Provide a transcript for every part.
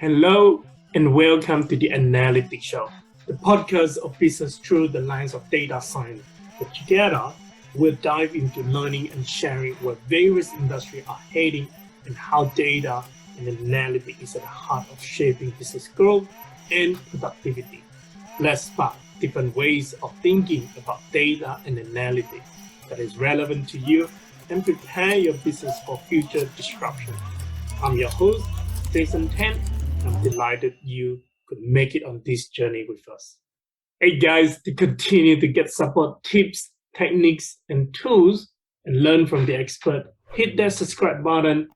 Hello and welcome to the Analytics Show, the podcast of business through the lens of data science. But together, we'll dive into learning and sharing where various industries are heading and how data and analytics is at the heart of shaping business growth and productivity. Let's spark different ways of thinking about data and analytics that is relevant to you and prepare your business for future disruption. I'm your host, Jason Tan. I'm delighted you could make it on this journey with us. Hey guys, to continue to get support tips, techniques, and tools and learn from the expert, hit that subscribe button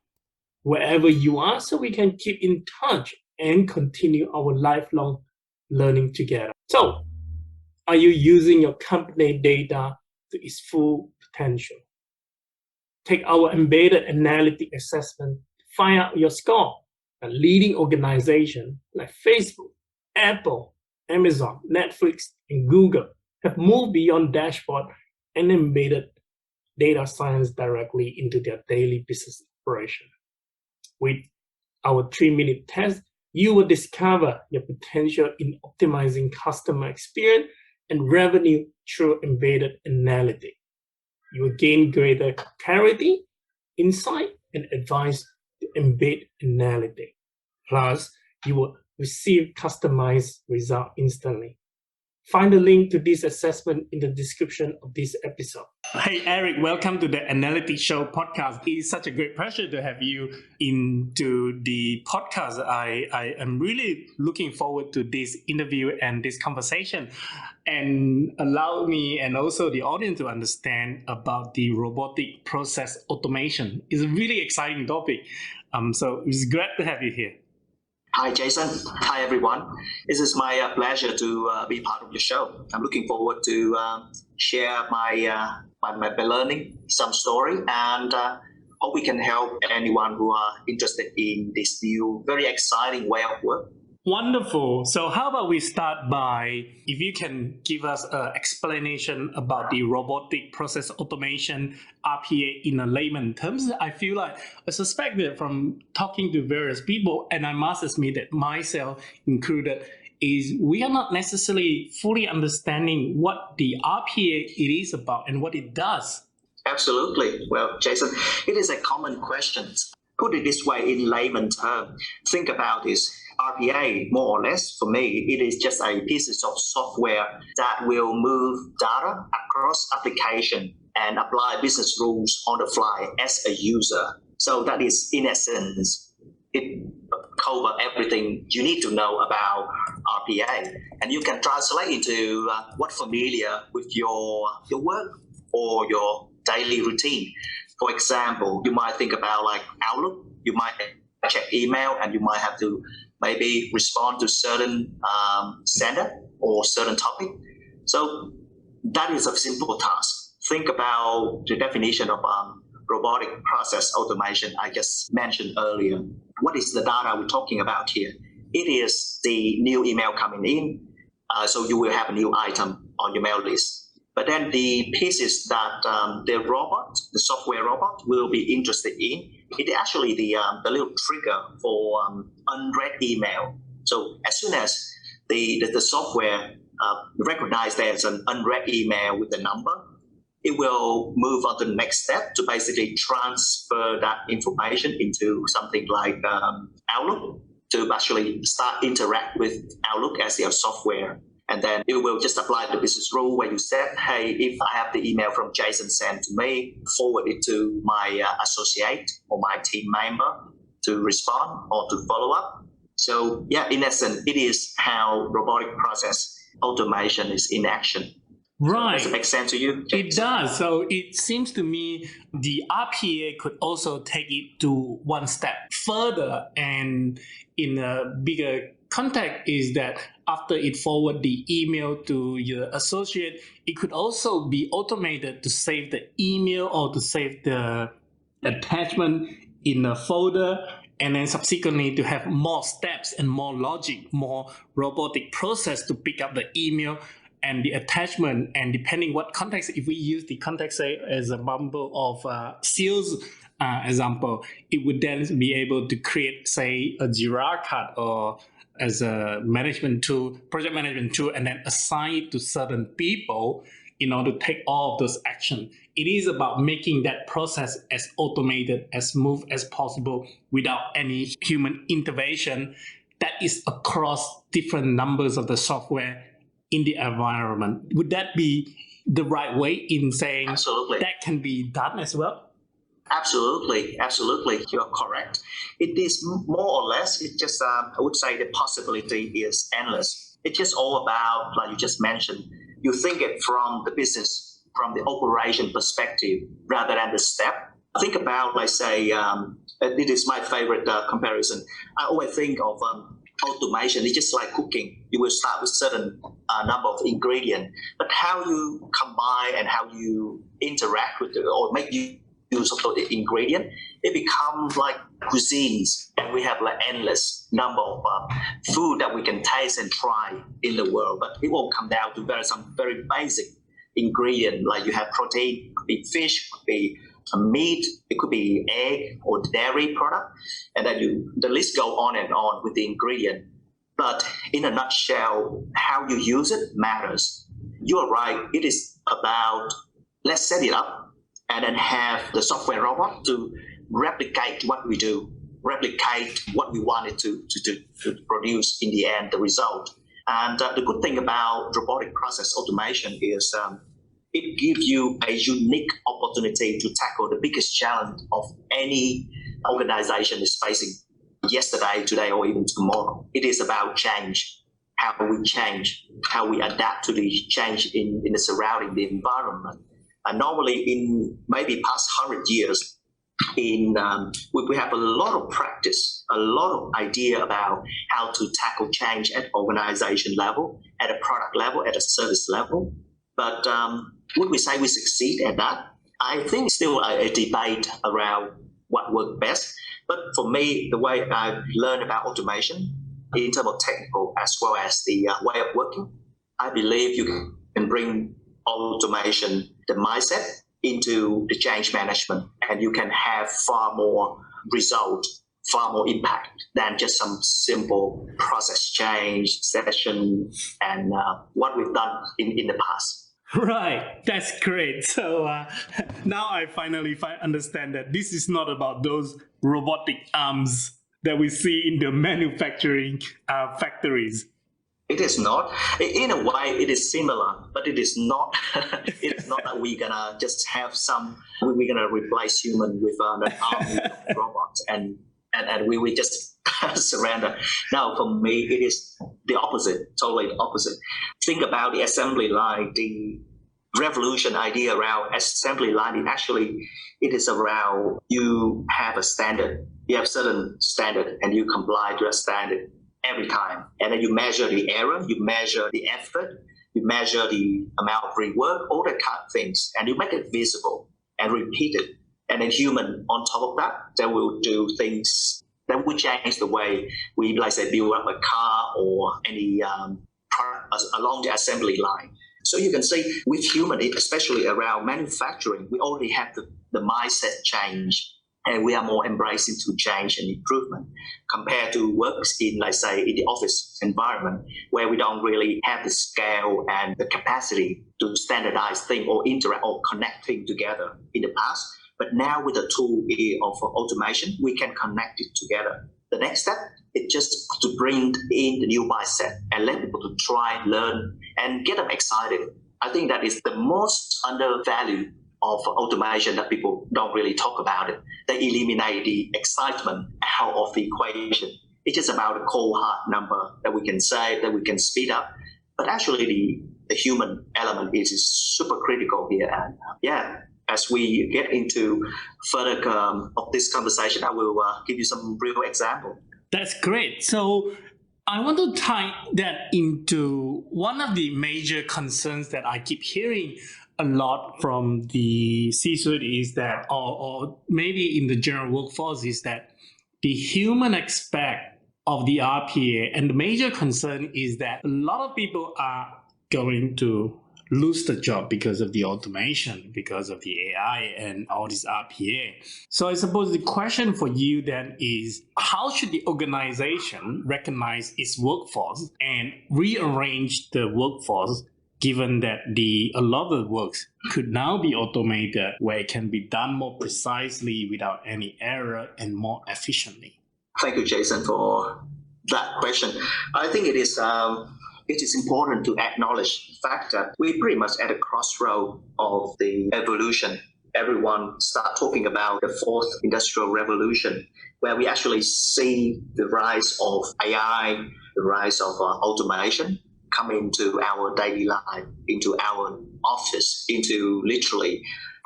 wherever you are so we can keep in touch and continue our lifelong learning together. So, are you using your company data to its full potential? Take our embedded analytic assessment to find out your score. A leading organization like Facebook, Apple, Amazon, Netflix, and Google have moved beyond dashboard and embedded data science directly into their daily business operation. With our 3-minute test, you will discover your potential in optimizing customer experience and revenue through embedded analytics. You will gain greater clarity, insight, and advice to embed analytics. Plus, you will receive customized results instantly. Find the link to this assessment in the description of this episode. Hey, Eric, welcome to the Analytics Show podcast. It's such a great pleasure to have you into the podcast. I am really looking forward to this interview and this conversation, and allow me and also the audience to understand about the robotic process automation. It's a really exciting topic. So it's great to have you here. Hi, Jason. Hi, everyone. It is my pleasure to be part of your show. I'm looking forward to share my learning, some story, and hope we can help anyone who are interested in this new, very exciting way of work. Wonderful. So how about we start by, if you can give us an explanation about the robotic process automation, RPA, in a layman terms. I feel like I suspect that from talking to various people, and I must admit that myself included, is we are not necessarily fully understanding what the RPA it is about and what it does. Absolutely. Well, Jason, it is a common question. Put it this way in layman terms. Think about this. RPA, more or less, for me, it is just a piece of software that will move data across application and apply business rules on the fly as a user. So that is, in essence, it covers everything you need to know about RPA. And you can translate into what's familiar with your work or your daily routine. For example, you might think about like Outlook. You might check email and you might have to maybe respond to certain sender or certain topic. So that is a simple task. Think about the definition of robotic process automation I just mentioned earlier. What is the data we're talking about here? It is the new email coming in. So you will have a new item on your mail list. But then the pieces that the software robot will be interested in, it actually the little trigger for unread email. So as soon as the software recognizes there's an unread email with the number, it will move on to the next step to basically transfer that information into something like Outlook to actually start interact with Outlook as your software. And then it will just apply the business rule where you said, hey, if I have the email from Jason sent to me, forward it to my associate or my team member to respond or to follow up. So yeah, in essence, it is how robotic process automation is in action. Right. Does it make sense to you, Jason? It does. So it seems to me the RPA could also take it to one step further, and in a bigger context is that after it forward the email to your associate, it could also be automated to save the email or to save the attachment in a folder, and then subsequently to have more steps and more logic, more robotic process to pick up the email and the attachment. And depending what context, if we use the context say as a bundle of sales example, it would then be able to create, say, a Jira card or as a management tool, project management tool, and then assign it to certain people in order to take all of those actions. It is about making that process as automated, as smooth as possible without any human intervention that is across different numbers of the software in the environment. Would that be the right way in saying Absolutely. that can be done as well? Absolutely, you're correct. It is more or less, it just, I would say the possibility is endless. It's just all about, like you just mentioned, you think it from the business, from the operation perspective, rather than the step. Think about, like say, it is my favorite comparison. I always think of automation. It's just like cooking. You will start with certain number of ingredients, but how you combine and how you interact with it or make use of the ingredient, it becomes like cuisines, and we have like endless number of food that we can taste and try in the world. But it will come down to some very basic ingredient, like you have protein, it could be fish, could be meat, it could be egg or dairy product, and then the list go on and on with the ingredient. But in a nutshell, how you use it matters. You are right. It is about, let's set it up and then have the software robot to replicate what we do, replicate what we wanted to produce in the end, the result. And the good thing about robotic process automation is it gives you a unique opportunity to tackle the biggest challenge of any organization is facing yesterday, today, or even tomorrow. It is about change, how we change, how we adapt to the change in the surrounding, the environment. Normally, in maybe past 100 years, we have a lot of practice, a lot of idea about how to tackle change at organization level, at a product level, at a service level. But would we say we succeed at that? I think still a debate around what works best. But for me, the way I've learned about automation in terms of technical as well as the way of working, I believe you can bring automation, the mindset, into the change management, and you can have far more result, far more impact than just some simple process change session and what we've done in the past. Right, that's great. So now I finally understand that this is not about those robotic arms that we see in the manufacturing factories. It is not. In a way, it is similar, but it is not. It is not that we're gonna just have we're gonna replace human with an army of robots and we just surrender. Now, for me, it is the opposite, totally the opposite. Think about the assembly line, the revolution idea around assembly line. It is around you have a standard. You have certain standard and you comply to a standard every time. And then you measure the error, you measure the effort, you measure the amount of rework, all that kind of things, and you make it visible and repeat it. And then human on top of that, they will do things that will change the way we, like say, build up a car or any product along the assembly line. So you can see with human, especially around manufacturing, we already have the mindset change. And we are more embracing to change and improvement compared to works in, like say, in the office environment where we don't really have the scale and the capacity to standardize things or interact or connect things together in the past. But now with the tool of automation, we can connect it together. The next step is just to bring in the new mindset and let people to try, learn, and get them excited. I think that is the most undervalued of automation that people don't really talk about it. They eliminate the excitement out of the equation. It's just about a cold hard number that we can say, that we can speed up. But actually the human element is super critical here. And as we get into further of this conversation, I will give you some real example. That's great. So I want to tie that into one of the major concerns that I keep hearing a lot from the C-suite is that, or maybe in the general workforce, is that the human aspect of the RPA, and the major concern is that a lot of people are going to lose the job because of the automation, because of the AI and all this RPA. So I suppose the question for you then is, how should the organization recognize its workforce and rearrange the workforce, given that a lot of the works could now be automated, where it can be done more precisely without any error and more efficiently? Thank you, Jason, for that question. I think it is important to acknowledge the fact that we're pretty much at a crossroad of the evolution. Everyone start talking about the fourth industrial revolution, where we actually see the rise of AI, the rise of automation come into our daily life, into our office, into literally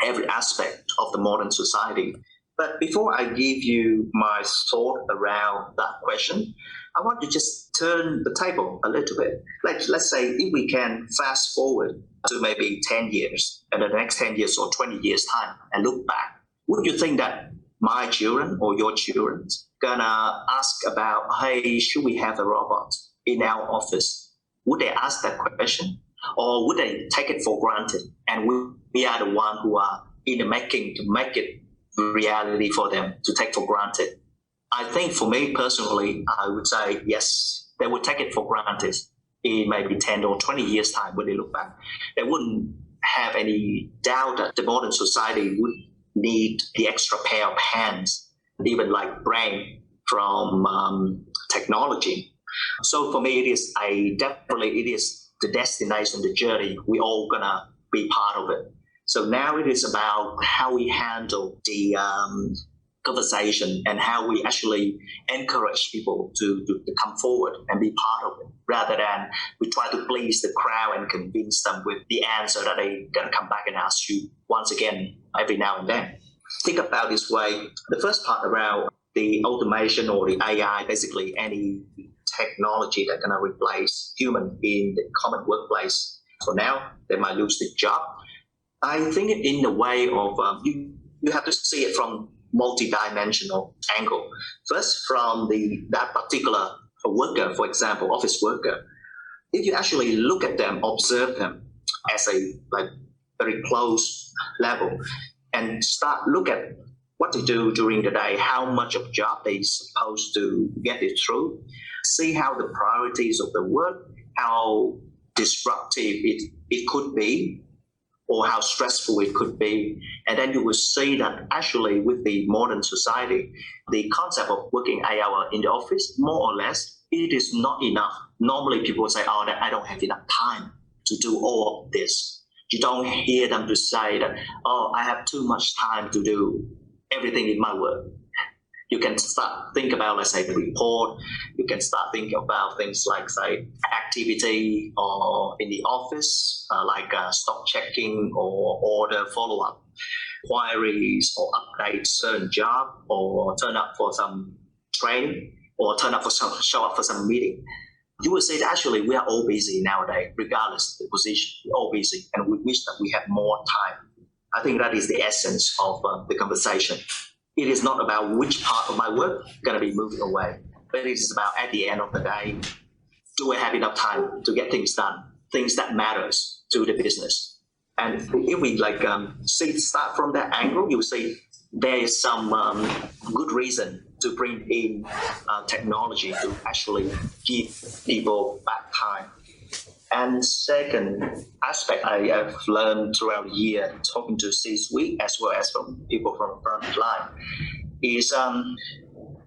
every aspect of the modern society. But before I give you my thought around that question, I want to just turn the table a little bit. Let's say if we can fast forward to maybe 10 years, and the next 10 years or 20 years time, and look back, would you think that my children or your children gonna ask about, hey, should we have a robot in our office? Would they ask that question? Or would they take it for granted? And we are the one who are in the making to make it reality for them to take for granted. I think for me personally, I would say yes, they would take it for granted in maybe 10 or 20 years time when they look back. They wouldn't have any doubt that the modern society would need the extra pair of hands, even like brain from technology. So for me, it is the destination, the journey. We all gonna be part of it. So now it is about how we handle the conversation and how we actually encourage people to come forward and be part of it, rather than we try to please the crowd and convince them with the answer that they're going to come back and ask you once again every now and then. Think about this way. The first part around the automation or the AI, basically any technology that's going to replace human in the common workplace. So now they might lose the job. I think in the way of you have to see it from multi-dimensional angle. First, from that particular worker, for example, office worker, if you actually look at them, observe them as a very close level, and start look at what they do during the day, how much of job they're supposed to get it through, see how the priorities of the work, how disruptive it could be, or how stressful it could be. And then you will see that actually with the modern society, the concept of working 8 hours in the office, more or less, it is not enough. Normally people say, oh, I don't have enough time to do all of this. You don't hear them to say that, oh, I have too much time to do everything in my work. You can start think about, let's say, the report. You can start thinking about things like, say, activity or in the office, like stock checking or order follow-up, queries or update certain job, or turn up for some training, or show up for some meeting. You will say that actually we are all busy nowadays, regardless of the position. We're all busy, and we wish that we had more time. I think that is the essence of the conversation. It is not about which part of my work is going to be moving away, but it is about, at the end of the day, do I have enough time to get things done, things that matters to the business? And if we start from that angle, you will see there is some good reason to bring in technology to actually give people back time. And second aspect I have learned throughout the year, talking to C-suite as well as from people from front line, is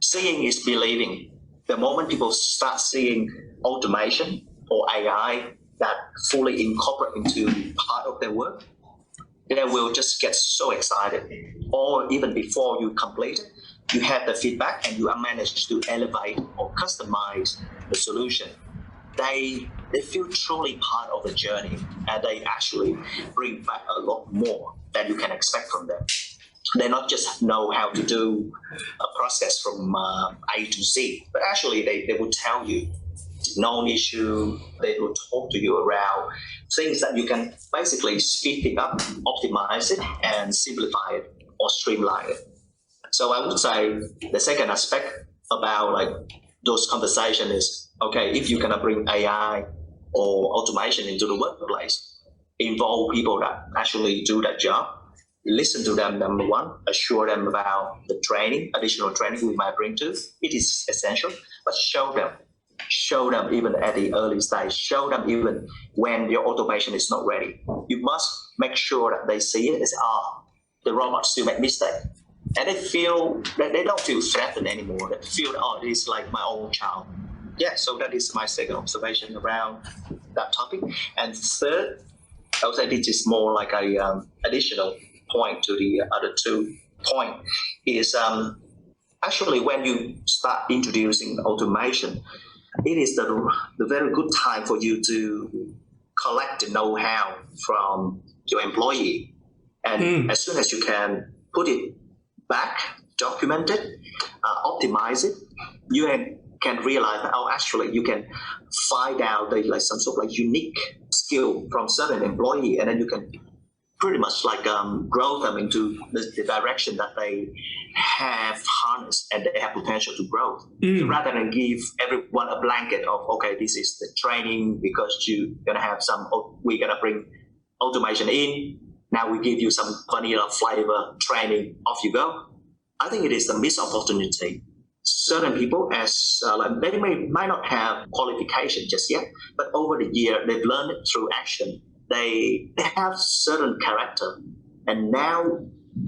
seeing is believing. The moment people start seeing automation or AI that fully incorporate into part of their work, they will just get so excited. Or even before you complete it, you have the feedback and you are managed to elevate or customize the solution. They feel truly part of the journey, and they actually bring back a lot more than you can expect from them. They not just know how to do a process from A to Z, but actually they will tell you known issue. They will talk to you around things that you can basically speed it up, optimize it, and simplify it or streamline it. So I would say the second aspect about those conversations is, okay, if you're gonna bring AI or automation into the workplace, involve people that actually do that job. Listen to them, number one, assure them about the training, additional training we might bring to. It is essential, but show them even at the early stage, show them even when your automation is not ready. You must make sure that they see it as, the robots still make mistakes. And they feel that they don't feel threatened anymore. They feel, this is like my own child. Yeah, so that is my second observation around that topic. And third, I would say this is more like a additional point to the other 2 points, is actually when you start introducing automation, it is the very good time for you to collect the know-how from your employee. And as soon as you can put it back, document it, optimize it, you can realize that, actually you can find out some sort of unique skill from certain employee, and then you can pretty much grow them into the direction that they have harnessed and they have potential to grow. So rather than give everyone a blanket of, okay, this is the training because you're going to have we're going to bring automation in. Now we give you some vanilla flavor training, off you go. I think it is a missed opportunity. Certain people, they might not have qualification just yet, but over the year, they've learned it through action. They have certain character, and now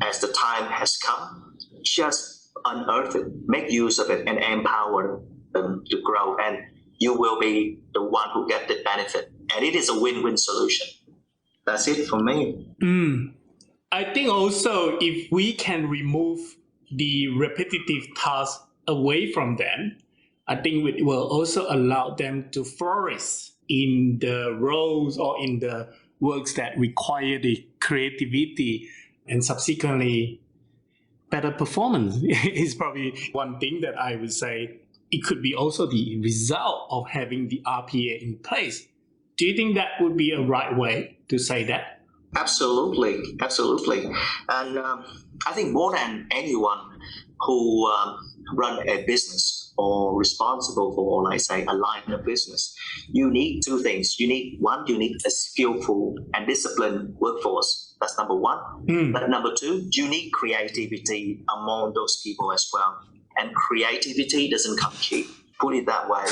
as the time has come, just unearth it, make use of it, and empower them to grow, and you will be the one who get the benefit. And it is a win-win solution. That's it for me. I think also if we can remove the repetitive tasks away from them, I think it will also allow them to flourish in the roles or in the works that require the creativity, and subsequently better performance is probably one thing that I would say. It could be also the result of having the RPA in place. Do you think that would be a right way to say that? Absolutely. And I think more than anyone who run a business or responsible for, like say, a line of business, you need 2 things. You need a skillful and disciplined workforce. That's number 1. But number 2, you need creativity among those people as well. And creativity doesn't come cheap. Put it that way.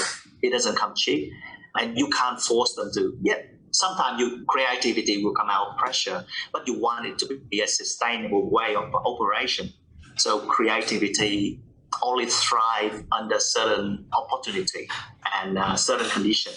It doesn't come cheap. And you can't force them to. Yeah, sometimes creativity will come out of pressure, but you want it to be a sustainable way of operation. So creativity only thrive under certain opportunity and certain condition.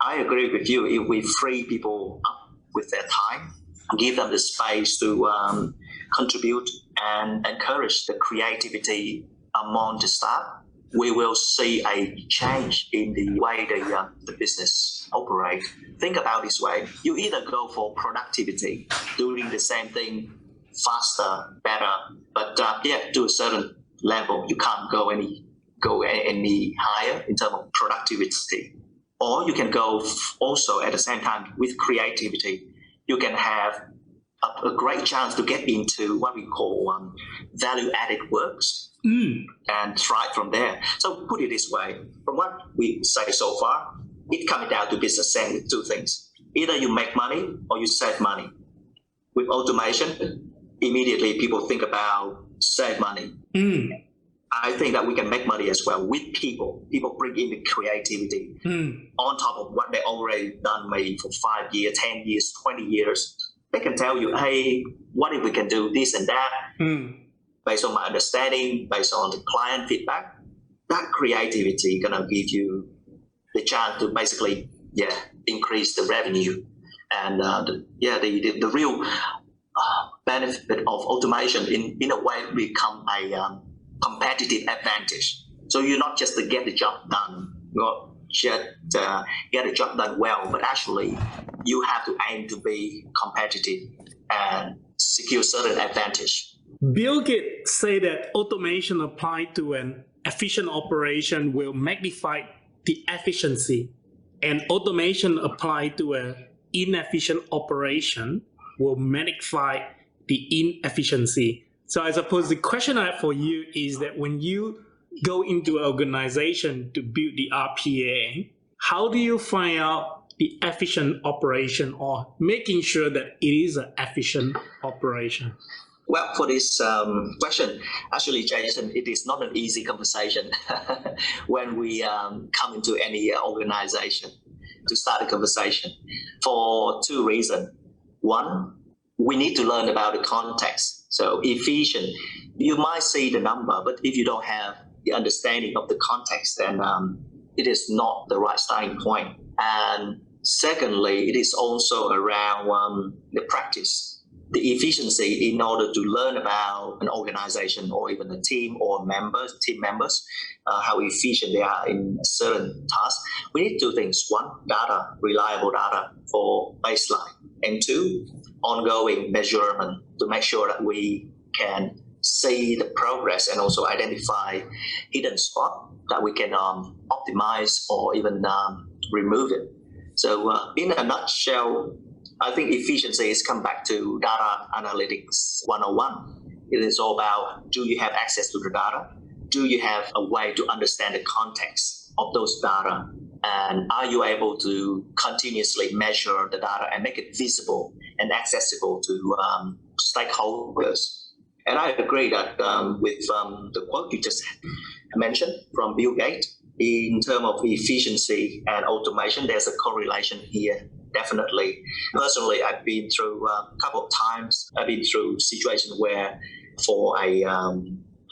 I agree with you. If we free people up with their time, give them the space to contribute and encourage the creativity among the staff, we will see a change in the way the business operate. Think about this way. You either go for productivity, doing the same thing faster, better, but to a certain level, you can't go any higher in terms of productivity. Or you can go also at the same time with creativity. You can have a great chance to get into what we call value-added works and thrive from there. So put it this way, from what we say so far, it comes down to business same with 2 things. Either you make money or you save money. With automation, immediately people think about save money. I think that we can make money as well with people. People bring in the creativity on top of what they already done maybe for 5 years, 10 years, 20 years. They can tell you, hey, what if we can do this and that? Based on my understanding, based on the client feedback, that creativity gonna give you the chance to basically, increase the revenue. And the real benefit of automation in a way become a competitive advantage. So you're not just to get the job done, not just get the job done well, but actually you have to aim to be competitive and secure certain advantage. Bill Gates say that automation applied to an efficient operation will magnify the efficiency, and automation applied to an inefficient operation will magnify the inefficiency. So I suppose the question I have for you is that when you go into an organization to build the RPA, how do you find out the efficient operation or making sure that it is an efficient operation? Well, for this question, actually, Jason, it is not an easy conversation when we come into any organization to start a conversation for two reasons. One, we need to learn about the context. So efficient, you might see the number, but if you don't have the understanding of the context, then it is not the right starting point. And secondly, it is also around the practice. The efficiency in order to learn about an organization or even a team or team members, how efficient they are in certain tasks. We need two things. One, data, reliable data for baseline. And two, ongoing measurement to make sure that we can see the progress and also identify hidden spots that we can optimize or even remove it. So in a nutshell, I think efficiency is come back to data analytics 101. It is all about, do you have access to the data? Do you have a way to understand the context of those data? And are you able to continuously measure the data and make it visible and accessible to stakeholders? And I agree that with the quote you just mentioned from Bill Gates, in terms of efficiency and automation, there's a correlation here. Definitely. Personally, I've been through a couple of times. I've been through situations where for a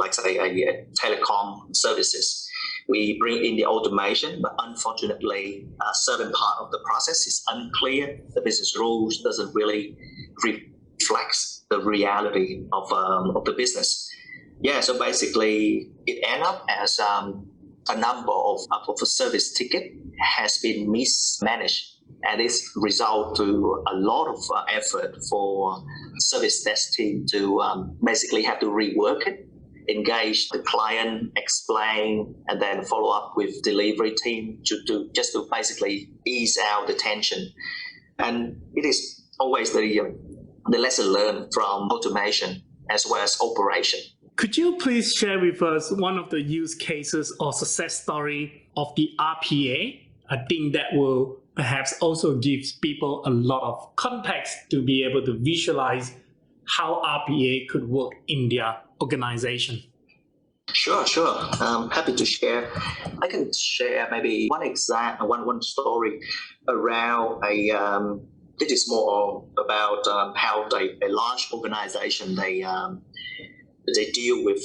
telecom services, we bring in the automation, but unfortunately, a certain part of the process is unclear. The business rules doesn't really reflect the reality of the business. Yeah, so basically, it ends up as a number of a service ticket has been mismanaged. And this result to a lot of effort for service desk team to basically have to rework it, engage the client, explain, and then follow up with delivery team to basically ease out the tension. And it is always the lesson learned from automation as well as operation. Could you please share with us one of the use cases or success story of the RPA? I think that will perhaps also gives people a lot of context to be able to visualize how RPA could work in their organization. Sure. Happy to share. I can share maybe one story around it is more about how a large organization they deal with,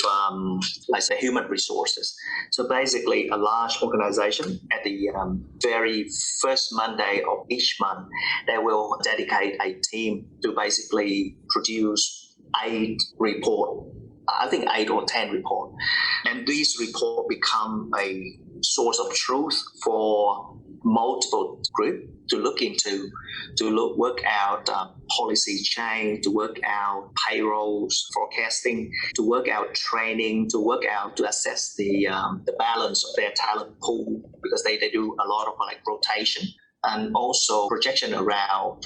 let's say, human resources. So basically, a large organization at the very first Monday of each month, they will dedicate a team to basically produce 8 reports. I think 8 or 10 reports. And these reports become a source of truth for multiple groups to look into, to work out policy change, to work out payrolls, forecasting, to work out training, to assess the balance of their talent pool, because they do a lot of rotation, and also projection around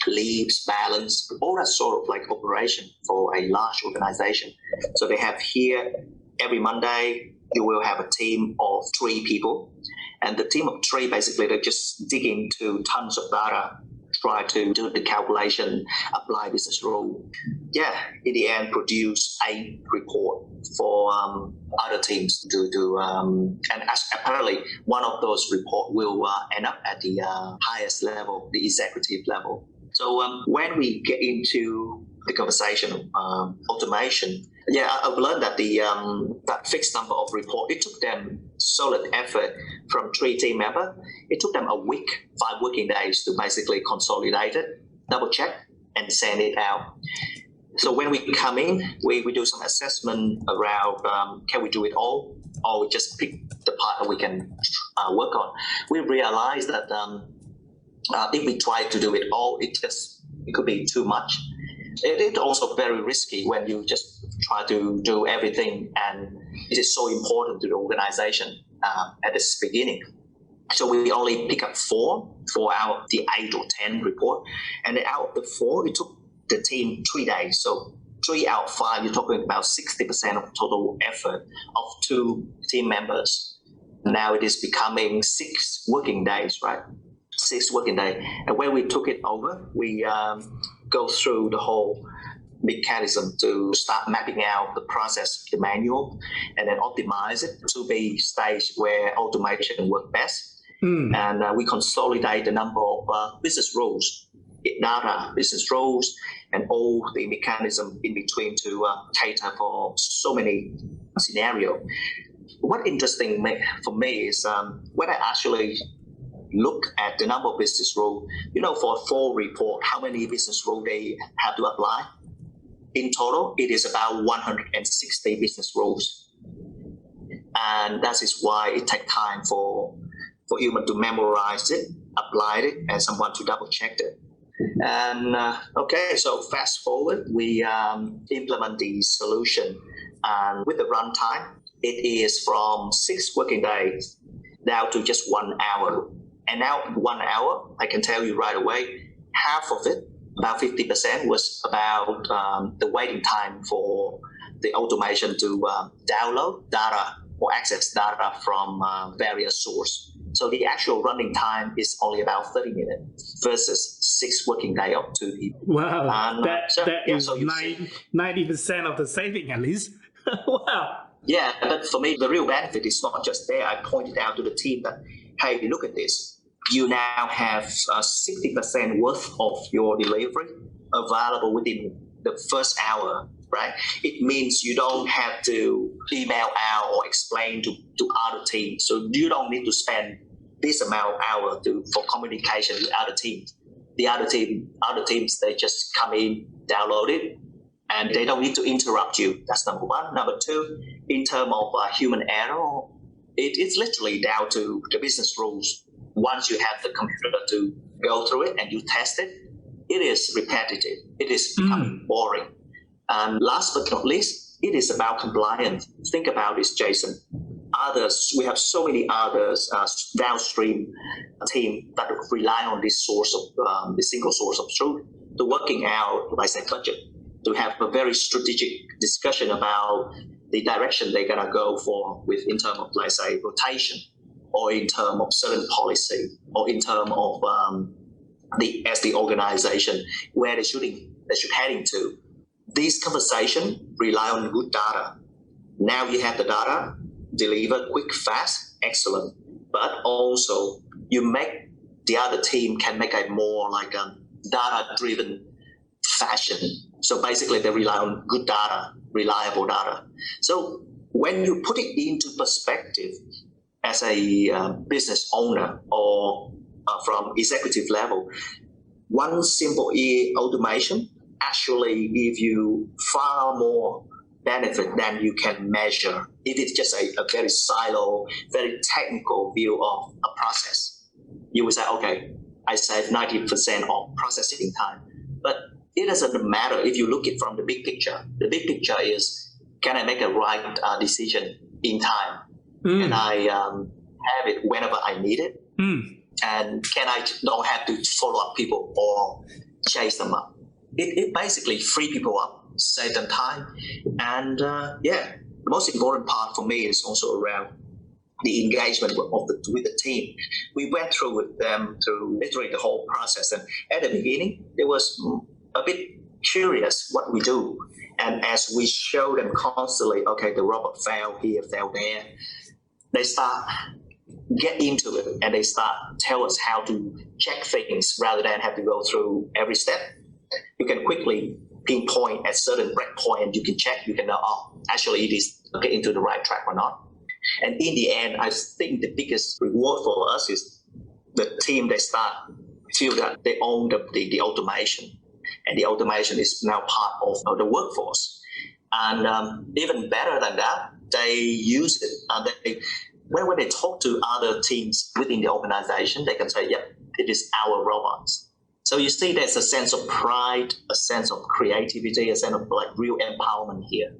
leaves, balance, all that sort of operation for a large organization. So they have here every Monday, you will have a team of 3 people. And the team of 3, basically, they just dig into tons of data, try to do the calculation, apply business rule. Yeah, in the end, produce 8 reports for other teams to do. And apparently, one of those reports will end up at the highest level, the executive level. So when we get into the conversation of automation, I've learned that that fixed number of reports, it took them solid effort from 3 team members. It took them a week, 5 working days to basically consolidate it, double check, and send it out. So when we come in, we do some assessment around can we do it all, or we just pick the part that we can work on. We realize that if we try to do it all, it could be too much. It's also very risky when you just try to do everything, and it is so important to the organization at the beginning. So we only pick up 4 out of the 8 or 10 report, and then out of the 4, it took the team 3 days. So 3 out of 5, you're talking about 60% of total effort of 2 team members. Now it is becoming 6 working days, right? 6 working day. And when we took it over, we go through the whole mechanism to start mapping out the process, the manual, and then optimize it to be stage where automation works best. And we consolidate the number of business rules, data, business rules, and all the mechanism in between to cater for so many scenarios. What interesting for me is when I actually look at the number of business rules, for a full report, how many business rules they have to apply. In total, it is about 160 business rules. And that is why it takes time for human to memorize it, apply it, and someone to double check it. And so fast forward, we implement the solution. And with the runtime, it is from 6 working days down to just 1 hour. And now 1 hour, I can tell you right away, half of it, about 50%, was about the waiting time for the automation to download data or access data from various sources. So the actual running time is only about 30 minutes versus 6 working days of 2 people. Wow, that is 90% of the saving at least. Wow. Yeah, but for me, the real benefit is not just there. I pointed out to the team that, hey, look at this. You now have 60% worth of your delivery available within the first hour, right? It means you don't have to email out or explain to other teams. So you don't need to spend this amount of hours for communication with other teams. The other teams, they just come in, download it, and they don't need to interrupt you. That's number one. Number two, in terms of human error, it's literally down to the business rules. Once you have the computer to go through it and you test it, it is repetitive. It is becoming boring. And last but not least, it is about compliance. Think about this, Jason. We have so many others downstream team that rely on this source of the single source of truth to working out, like I say, budget, to have a very strategic discussion about the direction they're gonna go for in terms of, like say, rotation, or in terms of certain policy, or in terms of the organization where they should heading to. These conversations rely on good data. Now you have the data, deliver quick, fast, excellent, but also you make the other team can make a more like a data-driven fashion. So basically they rely on good data, reliable data. So when you put it into perspective as a business owner or from executive level, one simple automation actually gives you far more benefit than you can measure. If it's just a very silo, very technical view of a process, you will say, okay, I saved 90% of processing time. But it doesn't matter if you look at it from the big picture. The big picture is, can I make a right decision in time? And I have it whenever I need it? And can I don't have to follow up people or chase them up? It basically free people up, save them time. And the most important part for me is also around the engagement with the team. We went through with them through literally the whole process. And at the beginning, it was a bit curious what we do. And as we show them constantly, okay, the robot failed here, failed there, they start get into it and they start tell us how to check things rather than have to go through every step. You can quickly pinpoint at certain breakpoint and you can check, you can know, actually it is getting into the right track or not. And in the end, I think the biggest reward for us is the team, they start feel that they own the automation, and the automation is now part of the workforce. And even better than that, they use it. When they talk to other teams within the organization, they can say, yep, it is our robots. So you see there's a sense of pride, a sense of creativity, a sense of like real empowerment here.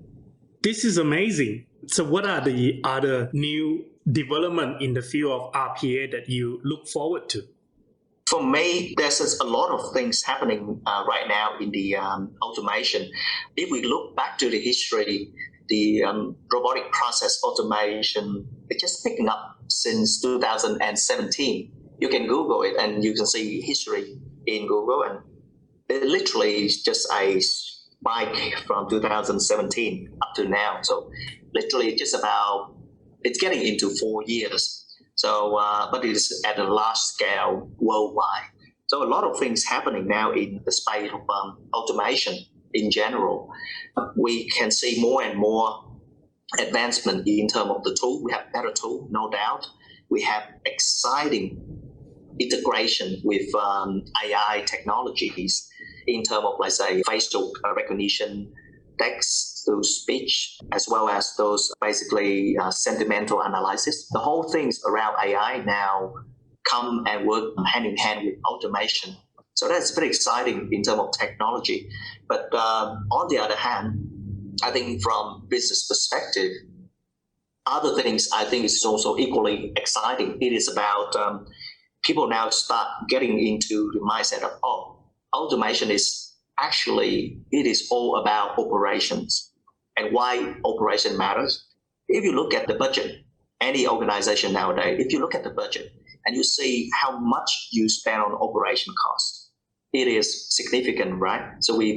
This is amazing. So what are the other new development in the field of RPA that you look forward to? For me, there's a lot of things happening right now in the automation. If we look back to the history, the robotic process automation, it's just picking up since 2017. You can Google it and you can see history in Google, and it literally is just a spike from 2017 up to now. So literally just about, it's getting into 4 years. So, but it is at a large scale worldwide. So a lot of things happening now in the space of automation in general. We can see more and more advancement in terms of the tool. We have better tool, no doubt. We have exciting integration with AI technologies in terms of, let's say, facial recognition, text to speech, as well as those basically sentimental analysis. The whole things around AI now come and work hand in hand with automation. So that's very exciting in terms of technology. But on the other hand, I think from business perspective, other things I think is also equally exciting. It is about people now start getting into the mindset of, automation is actually, it is all about operations and why operation matters. If you look at the budget, any organization nowadays, if you look at the budget and you see how much you spend on operation costs, it is significant, right? So we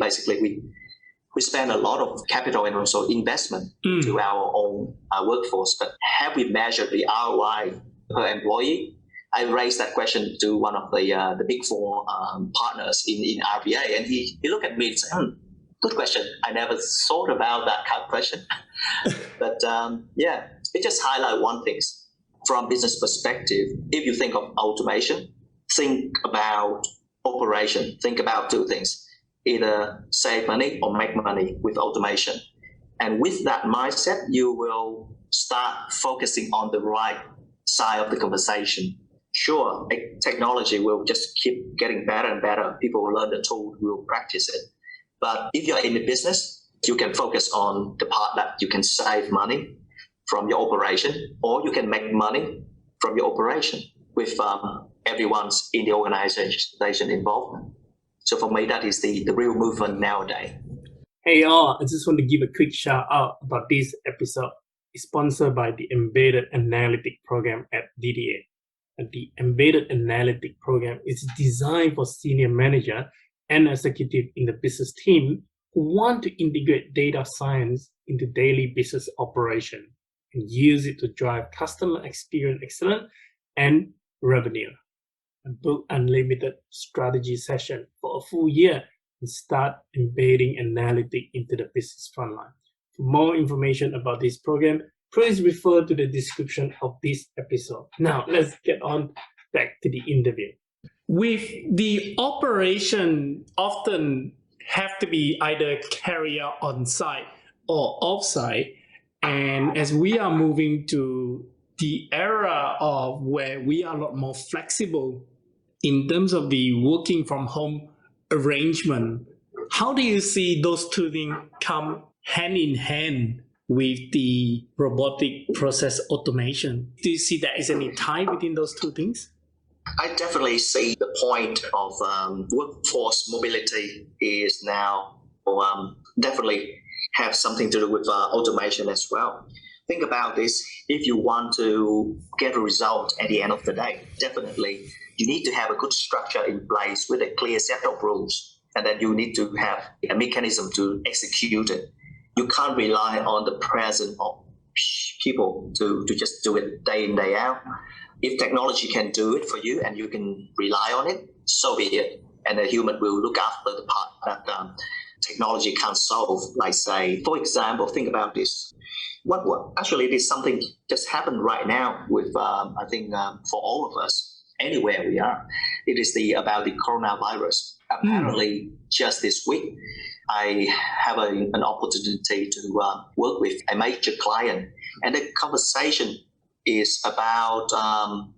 spend a lot of capital and also investment to our own workforce, but have we measured the ROI per employee? I raised that question to one of the big four partners in RPA, and he looked at me and said, good question. I never thought about that kind of question. But yeah, it just highlights one thing. From business perspective, if you think of automation, think about operation, think about two things. Either save money or make money with automation. And with that mindset, you will start focusing on the right side of the conversation. Sure, technology will just keep getting better and better. People will learn the tool, will practice it. But if you're in the business, you can focus on the part that you can save money from your operation, or you can make money from your operation with everyone's in the organization involvement. So for me, that is the real movement nowadays. Hey all, I just want to give a quick shout out about this episode. It's sponsored by the Embedded Analytic Program at DDA. And the Embedded Analytic Program is designed for senior manager and executive in the business team who want to integrate data science into daily business operation and use it to drive customer experience excellence and revenue. And book unlimited strategy session for a full year and start embedding analytics into the business frontline. For more information about this program, please refer to the description of this episode. Now, let's get on back to the interview. With the operation often have to be either carried out on site or off site, and as we are moving to the era of where we are a lot more flexible in terms of the working from home arrangement, how do you see those two things come hand in hand with the robotic process automation? Do you see there is any tie between those two things? I definitely see the point of workforce mobility is now definitely have something to do with automation as well. Think about this. If you want to get a result at the end of the day, definitely you need to have a good structure in place with a clear set of rules, and then you need to have a mechanism to execute it. You can't rely on the presence of people to just do it day in, day out. If technology can do it for you and you can rely on it, so be it. And the human will look after the part that technology can't solve. Like say, for example, think about this. What actually it is something just happened right now with I think for all of us, anywhere we are. It is about the coronavirus. Apparently, just this week, I have an opportunity to work with a major client, and the conversation is about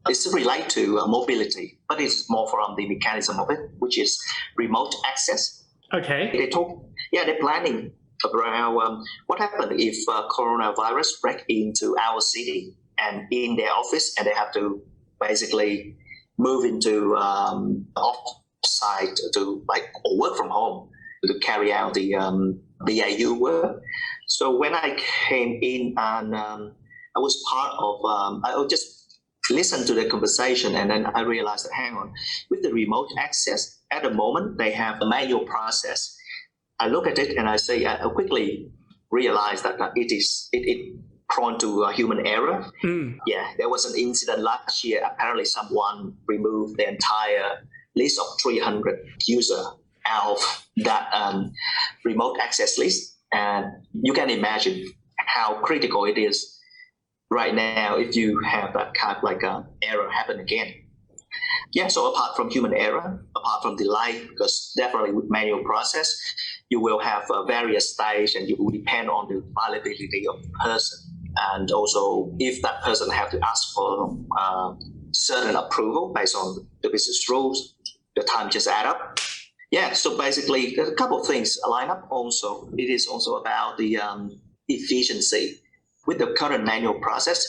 it's related to mobility, but it's more from the mechanism of it, which is remote access. Okay. They're planning around what happened if coronavirus break into our city and in their office, and they have to basically move into off-site to or work from home to carry out the BAU work. So when I came in and I was part of, I was just listened to the conversation, and then I realized that, hang on, with the remote access, at the moment, they have a manual process. I look at it and I say, I quickly realize that it prone to human error. Yeah, there was an incident last year. Apparently, someone removed the entire list of 300 users out of that remote access list. And you can imagine how critical it is right now if you have that kind of like error happen again. Yeah, so apart from human error, apart from delay, because definitely with manual process, you will have various stages and you will depend on the availability of the person. And also, if that person have to ask for certain approval based on the business rules, the time just add up. Yeah, so basically, there's a couple of things line up also. It is also about the efficiency. With the current manual process,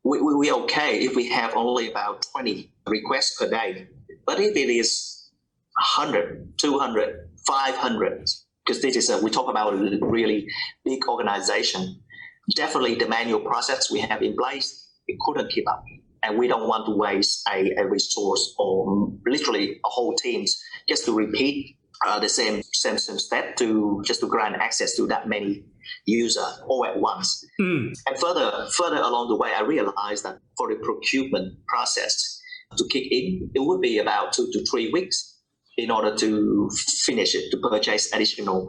we're okay if we have only about 20 requests per day. But if it is 100, 200, 500, because this is we talk about a really big organization, definitely the manual process we have in place, it couldn't keep up. And we don't want to waste a resource or literally a whole team just to repeat the same step to grant access to that many users all at once. And further along the way, I realized that for the procurement process to kick in, it would be about 2 to 3 weeks in order to finish it, to purchase additional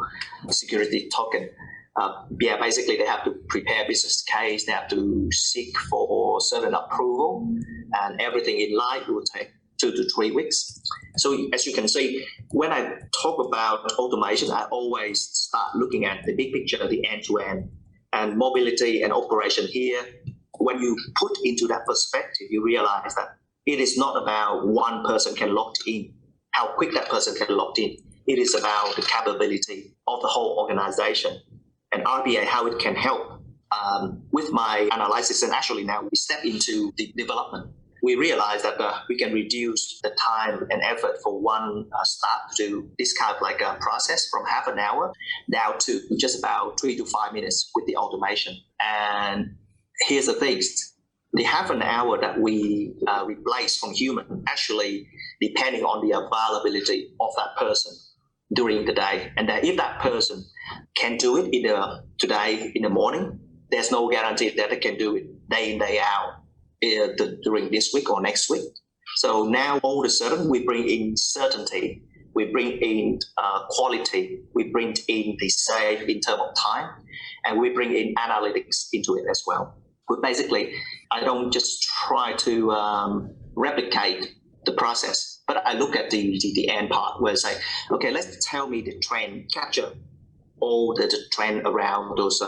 security token. Basically they have to prepare business case, they have to seek for certain approval, and everything in line will take 2 to 3 weeks. So as you can see, when I talk about automation, I always start looking at the big picture, the end-to-end, and mobility and operation here. When you put into that perspective, you realize that it is not about one person can log in, how quick that person can log in. It is about the capability of the whole organization. And RPA, how it can help. With my analysis, and actually now we step into the development, we realize that we can reduce the time and effort for one staff to do this kind of like a process from half an hour down to just about 3 to 5 minutes with the automation. And here's the thing, the half an hour that we replace from human, actually depending on the availability of that person during the day. And that if that person can do it today in the morning, there's no guarantee that they can do it day in, day out during this week or next week. So now all of a sudden we bring in certainty, we bring in quality, we bring in the save in terms of time, and we bring in analytics into it as well. But basically, I don't just try to replicate the process, but I look at the end part where I say, okay, let's tell me the trend, capture all the trend around those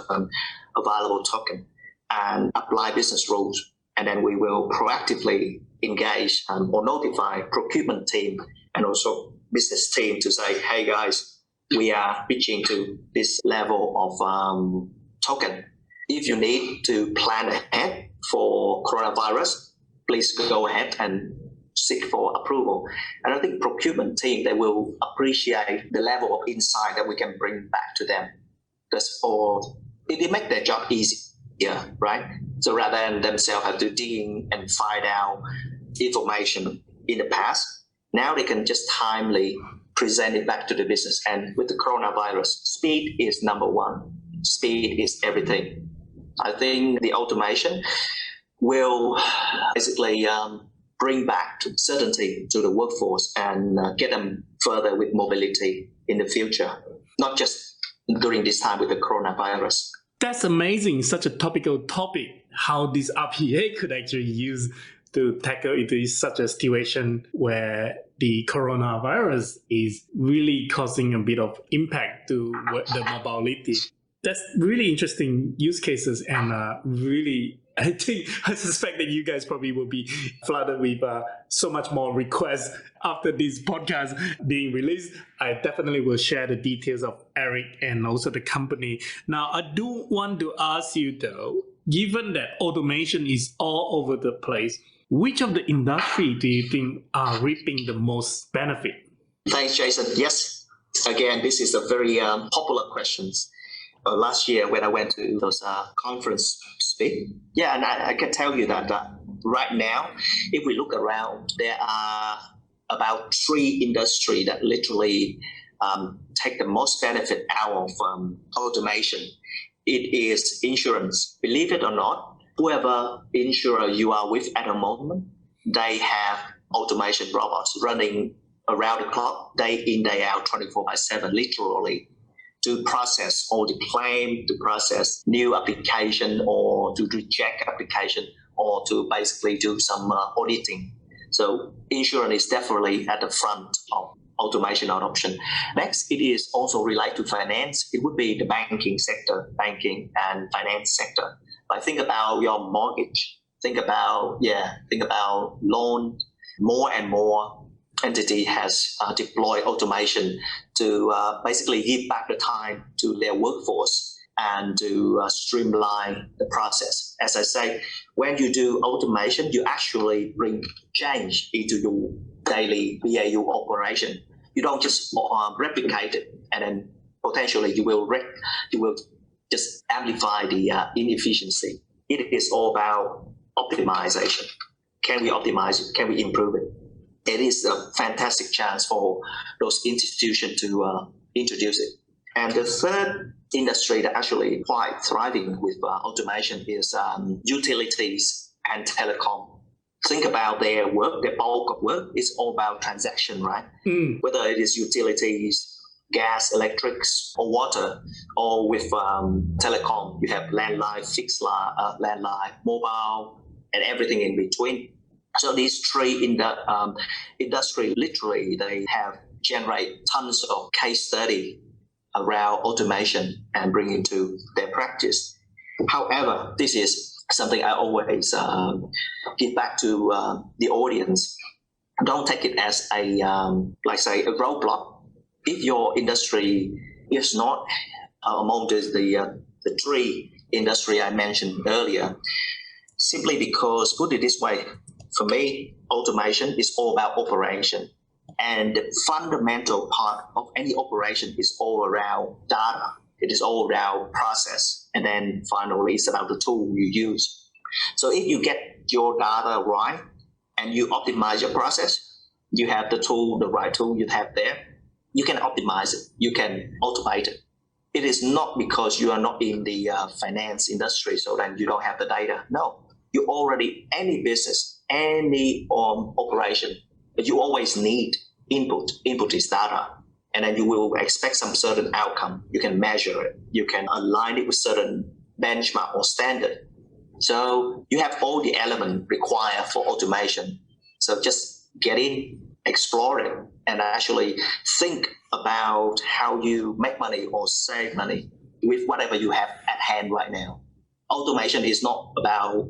available token and apply business rules. And then we will proactively engage or notify procurement team and also business team to say, hey guys, we are reaching to this level of token. If you need to plan ahead for coronavirus, please go ahead and seek for approval. And I think procurement team, they will appreciate the level of insight that we can bring back to them. Because it makes their job easier, right? So rather than themselves have to dig in and find out information in the past, now they can just timely present it back to the business. And with the coronavirus, speed is number one. Speed is everything. I think the automation will basically bring back certainty to the workforce and get them further with mobility in the future, not just during this time with the coronavirus. That's amazing. Such a topical topic, how this RPA could actually use to tackle into such a situation where the coronavirus is really causing a bit of impact to the mobility. That's really interesting use cases, and really, I suspect that you guys probably will be flooded with so much more requests after this podcast being released. I definitely will share the details of Eric and also the company. Now, I do want to ask you though, given that automation is all over the place, which of the industry do you think are reaping the most benefit? Thanks, Jason. Yes, again, this is a very popular question. Last year when I went to those conference speak, and I can tell you that right now, if we look around, there are about 3 industries that literally take the most benefit out of automation. It is insurance. Believe it or not, whoever insurer you are with at the moment, they have automation robots running around the clock, day in, day out, 24/7, literally, to process all the claim, to process new application, or to reject application, or to basically do some auditing. So insurance is definitely at the front of automation adoption. Next, it is also related to finance. It would be the banking sector, banking and finance sector. But think about your mortgage. Think about loan. More and more entity has deployed automation to basically give back the time to their workforce and to streamline the process. As I say, when you do automation, you actually bring change into your daily BAU operation. You don't just replicate it, and then potentially you will just amplify the inefficiency. It is all about optimization. Can we optimize it? Can we improve it? It is a fantastic chance for those institutions to introduce it. And the third industry that actually quite thriving with automation is utilities and telecom. Think about their work, their bulk of work is all about transaction, right? Whether it is utilities, gas, electrics, or water, or with telecom, you have landline, fixed landline, mobile, and everything in between. So these 3 in the industry, literally, they have generate tons of case study around automation and bring into their practice. However, this is something I always give back to the audience. Don't take it as a roadblock. If your industry is not among the 3 industry I mentioned earlier, simply because, put it this way, for me, automation is all about operation. And the fundamental part of any operation is all around data. It is all around process. And then finally, it's about the tool you use. So if you get your data right and you optimize your process, you have the tool, the right tool you have there, you can optimize it. You can automate it. It is not because you are not in the finance industry, so then you don't have the data. No, you already, any business, any operation, but you always need input. Input is data. And then you will expect some certain outcome. You can measure it. You can align it with certain benchmark or standard. So you have all the elements required for automation. So just get in, explore it, and actually think about how you make money or save money with whatever you have at hand right now. Automation is not about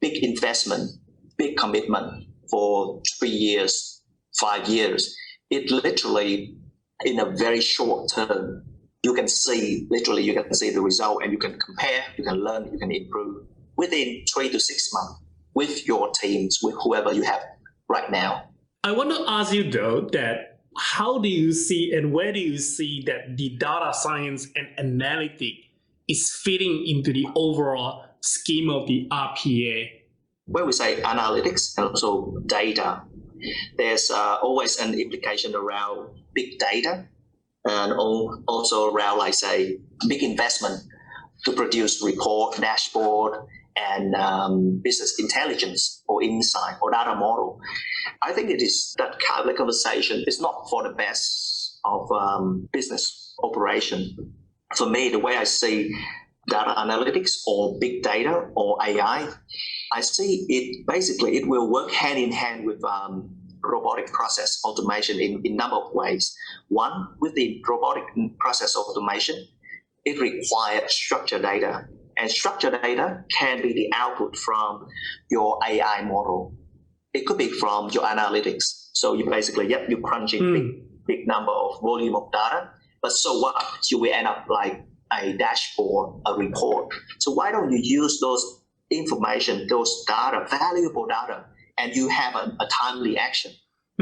big investment, big commitment for 3 years, 5 years. It literally, in a very short term, you can see the result, and you can compare, you can learn, you can improve within 3 to 6 months with your teams, with whoever you have right now. I want to ask you though that how do you see and where do you see that the data science and analytic is fitting into the overall scheme of the RPA? When we say analytics and also data, there's always an implication around big data and also around, like say, big investment to produce report, dashboard, and business intelligence or insight or data model. I think it is that kind of conversation is not for the best of business operation. For me, the way I see data analytics or big data or AI, I see it basically it will work hand in hand with robotic process automation in a number of ways. One, with the robotic process automation, it requires structured data. And structured data can be the output from your AI model. It could be from your analytics. So you basically, you crunch in big number of volume of data, but so what? You will end up like a dashboard, a report. So why don't you use those information, those data, valuable data, and you have a timely action?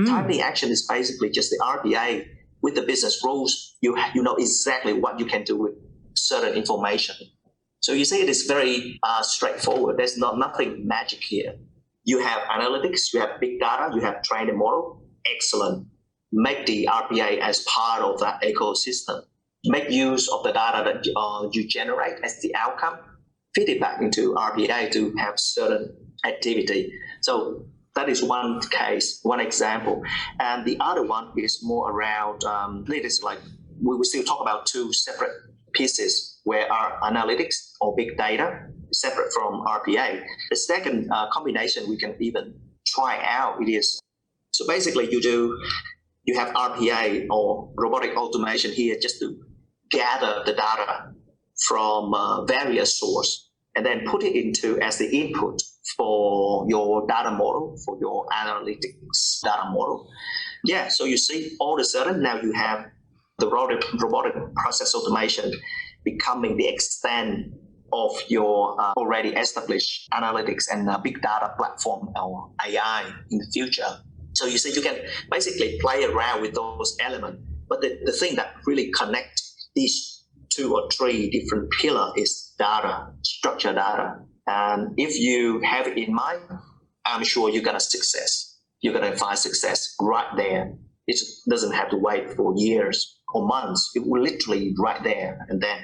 Timely action is basically just the RPA with the business rules. You know exactly what you can do with certain information. So you see it is very straightforward. There's nothing magic here. You have analytics, you have big data, you have trained model. Excellent. Make the RPA as part of that ecosystem. Make use of the data that you generate as the outcome. Feed it back into RPA to have certain activity. So that is one case, one example. And the other one is more around, it is like, we will still talk about two separate pieces where our analytics or big data is separate from RPA. The second combination we can even try out, it is, so basically you have RPA or robotic automation here just to gather the data from various sources and then put it into as the input for your data model, for your analytics data model. Yeah, so you see all of a sudden now you have the robotic process automation becoming the extent of your already established analytics and big data platform or AI in the future. So you see you can basically play around with those elements. But the thing that really connects these two or three different pillars is data, structured data. And if you have it in mind, I'm sure you're going to success. You're going to find success right there. It doesn't have to wait for years or months. It will literally right there and then.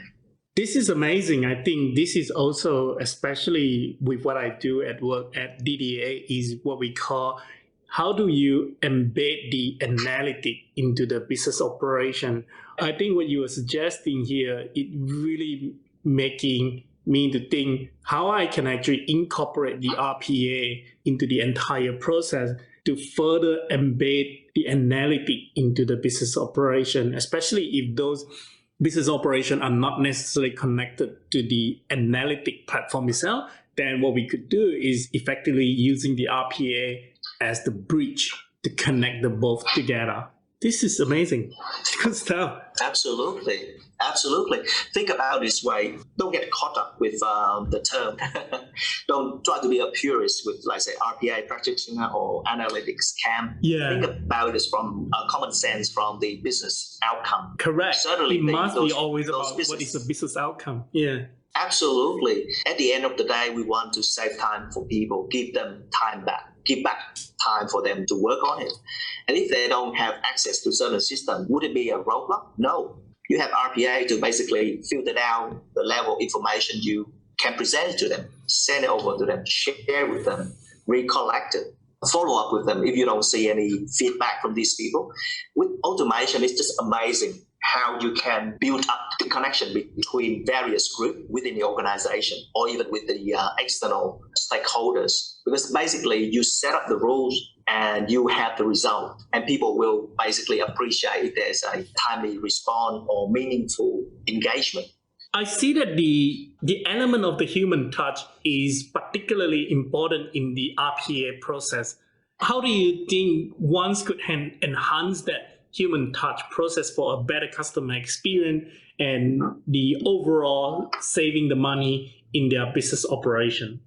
This is amazing. I think this is also, especially with what I do at work at DDA, is what we call how do you embed the analytic into the business operation. I think what you are suggesting here, it really making me to think how I can actually incorporate the RPA into the entire process to further embed the analytic into the business operation, especially if those business operations are not necessarily connected to the analytic platform itself. Then what we could do is effectively using the RPA as the bridge to connect them both together. This is amazing. Good stuff. Absolutely. Absolutely. Think about it this way. Don't get caught up with the term. Don't try to be a purist with, like, say, RPA practitioner or analytics camp. Yeah. Think about it from common sense from the business outcome. Correct. Certainly, it must be always about what is the business outcome. Yeah. Absolutely. At the end of the day, we want to save time for people, give them time back, give back time for them to work on it. And if they don't have access to certain system, would it be a roadblock? No. You have RPA to basically filter down the level of information you can present to them, send it over to them, share with them, recollect it, follow up with them if you don't see any feedback from these people. With automation, it's just amazing how you can build up the connection between various groups within the organization or even with the external stakeholders. Because basically you set up the rules and you have the result, and people will basically appreciate if there's a timely response or meaningful engagement. I see that the element of the human touch is particularly important in the RPA process. How do you think one could enhance that human touch process for a better customer experience and the overall saving the money in their business operation?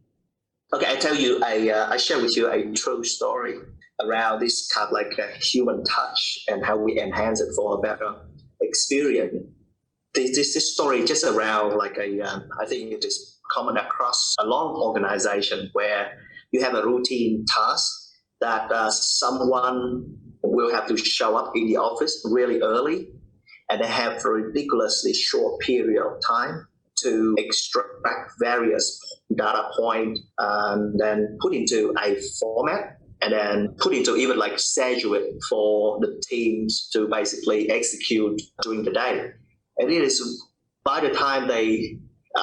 Okay, I tell you, I share with you a true story around this kind of like a human touch and how we enhance it for a better experience. This story just around like I think it is common across a lot of organizations where you have a routine task that someone will have to show up in the office really early, and they have a ridiculously short period of time to extract various data points and then put into a format and then put into even like schedule it for the teams to basically execute during the day. And it is by the time they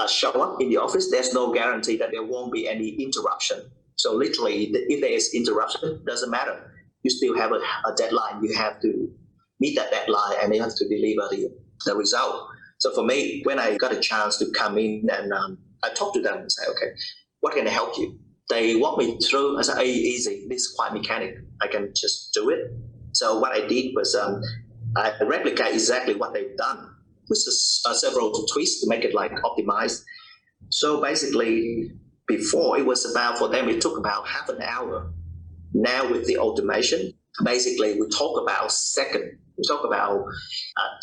show up in the office, there's no guarantee that there won't be any interruption. So literally, if there is interruption, it doesn't matter. You still have a deadline. You have to meet that deadline and you have to deliver the result. So for me, when I got a chance to come in and I talked to them and say, okay, what can I help you? They walk me through. I said, hey, easy. This is quite mechanic. I can just do it. So what I did was I replicate exactly what they've done, with several tweaks to make it like optimized. So basically, before it was about, for them, it took about half an hour. Now with the automation, basically we talk about second. We talk about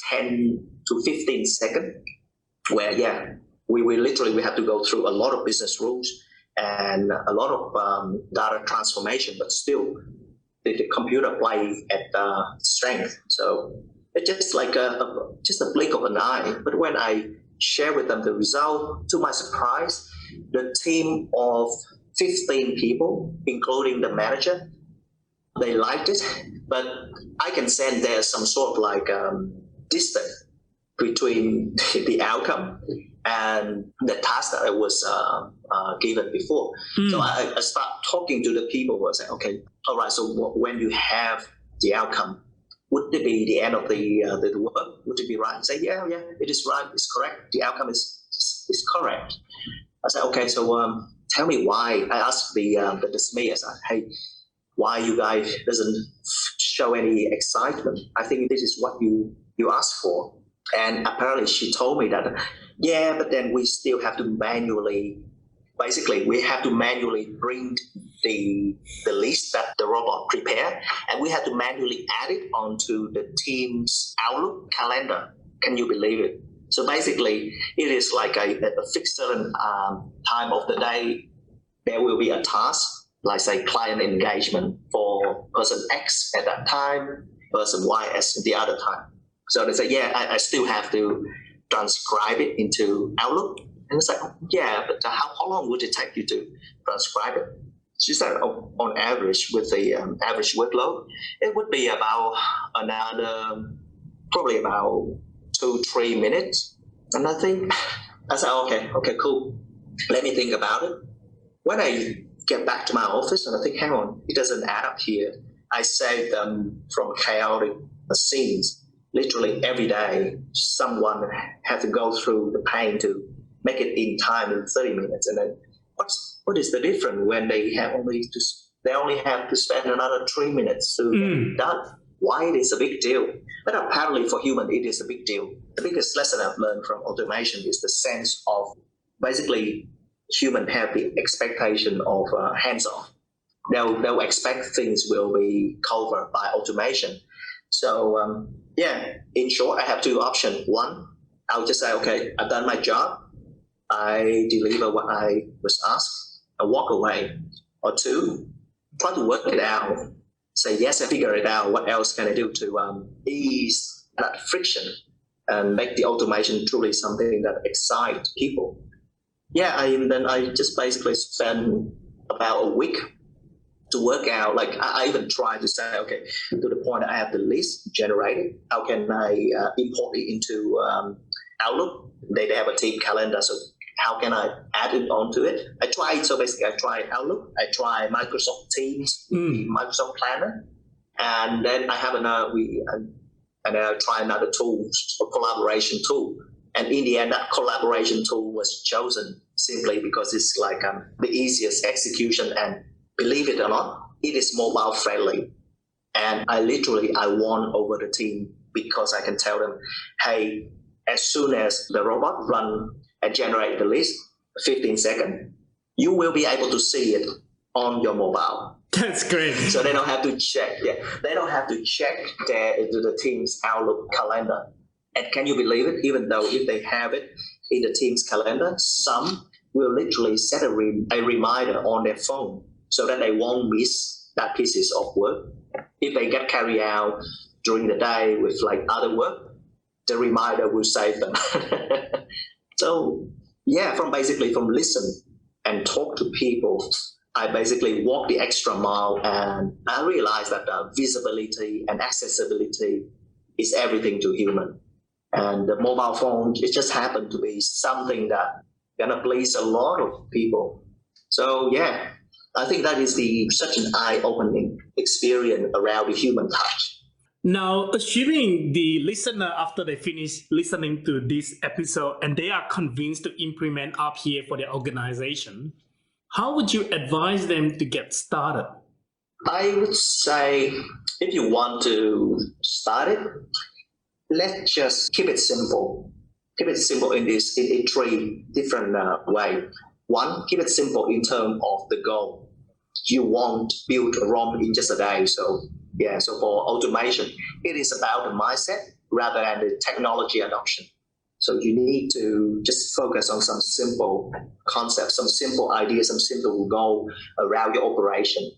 10 to 15 seconds, where we have to go through a lot of business rules and a lot of data transformation, but still the computer play at strength. So it's just like just a blink of an eye. But when I share with them the result, to my surprise, the team of 15 people, including the manager, they liked it. But I can sense there's some sort of like distance between the outcome and the task that I was given before. So I start talking to the people who are saying, okay, all right, so when you have the outcome, would it be the end of the work? Would it be right? I say, yeah, it is right, it's correct. The outcome is correct. I said, okay, so tell me why. I asked the SME, I said, hey, why you guys doesn't show any excitement? I think this is what you asked for. And apparently she told me that, yeah, but then we still have to manually bring the list that the robot prepare, and we have to manually add it onto the team's Outlook calendar. Can you believe it? So basically, it is like a fixed certain time of the day. There will be a task, like say client engagement for person X at that time, person Y at the other time. So they say, yeah, I still have to transcribe it into Outlook. And it's like, yeah, but how long would it take you to transcribe it? She said, on average, with the average workload, it would be about probably about 2-3 minutes. And I said, okay, cool. Let me think about it. When I get back to my office and I think, hang on, it doesn't add up here. I saved them from chaotic scenes. Literally every day, someone had to go through the pain to make it in time in 30 minutes. And then what is the difference when they only have to spend another 3 minutes to get it done? Why it is a big deal? But apparently for human, it is a big deal. The biggest lesson I've learned from automation is the sense of basically human have the expectation of hands-off. They'll expect things will be covered by automation. So in short, I have two options. One, I'll just say, okay, I've done my job. I deliver what I was asked. I walk away. Or two, try to work it out. Say, yes, I figure it out. What else can I do to ease that friction and make the automation truly something that excites people? Then I just basically spend about a week to work out. Like I even try to say, okay, to the point I have the list generated, how can I import it into Outlook? They have a team calendar, so how can I add it onto it? I tried Outlook, I tried Microsoft Teams, Microsoft Planner, and then I have I try another tool, a collaboration tool. And in the end, that collaboration tool was chosen simply because it's like the easiest execution, and believe it or not, it is mobile friendly. And I won over the team because I can tell them, hey, as soon as the robot run and generate the list, 15 seconds, you will be able to see it on your mobile. That's great. So they don't have to check. Yeah, they don't have to check the team's Outlook calendar. And can you believe it? Even though if they have it in the team's calendar, some will literally set a reminder on their phone so that they won't miss that pieces of work. If they get carried out during the day with like other work, the reminder will save them. So from listen and talk to people, I basically walk the extra mile, and I realized that visibility and accessibility is everything to human. And the mobile phone, it just happened to be something that gonna please a lot of people. So I think that is such an eye-opening experience around the human touch. Now, assuming the listener, after they finish listening to this episode and they are convinced to implement RPA for their organization, how would you advise them to get started? I would say if you want to start it, let's just keep it simple. Keep it simple in three different ways. One, keep it simple in terms of the goal. You won't build Rome in just a day. So for automation, it is about the mindset rather than the technology adoption. So you need to just focus on some simple concepts, some simple ideas, some simple goal around your operation,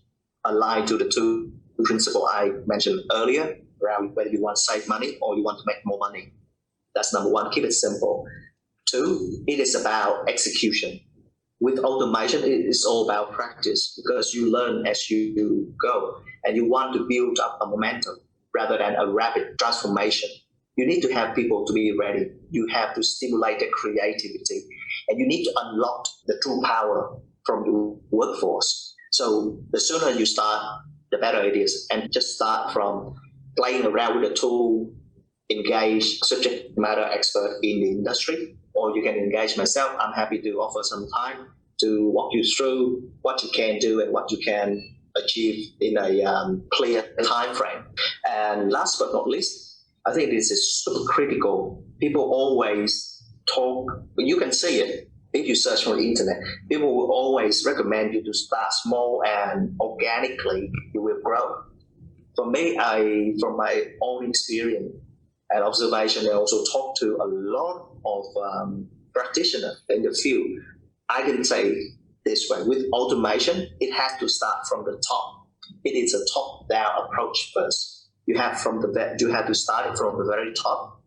aligned to the two principles I mentioned earlier, around whether you want to save money or you want to make more money. That's number one, keep it simple. Two, it is about execution. With automation, it is all about practice because you learn as you go and you want to build up a momentum rather than a rapid transformation. You need to have people to be ready. You have to stimulate their creativity and you need to unlock the true power from your workforce. So the sooner you start, the better it is. And just start from playing around with the tool, engage subject matter expert in the industry, or you can engage myself. I'm happy to offer some time to walk you through what you can do and what you can achieve in a clear time frame. And last but not least, I think this is super critical. People always talk, you can see it if you search on the internet. People will always recommend you to start small and organically you will grow. For me, from my own experience and observation, I also talk to a lot of practitioners in the field. I can say this way, with automation, it has to start from the top. It is a top-down approach first. You have to start it from the very top.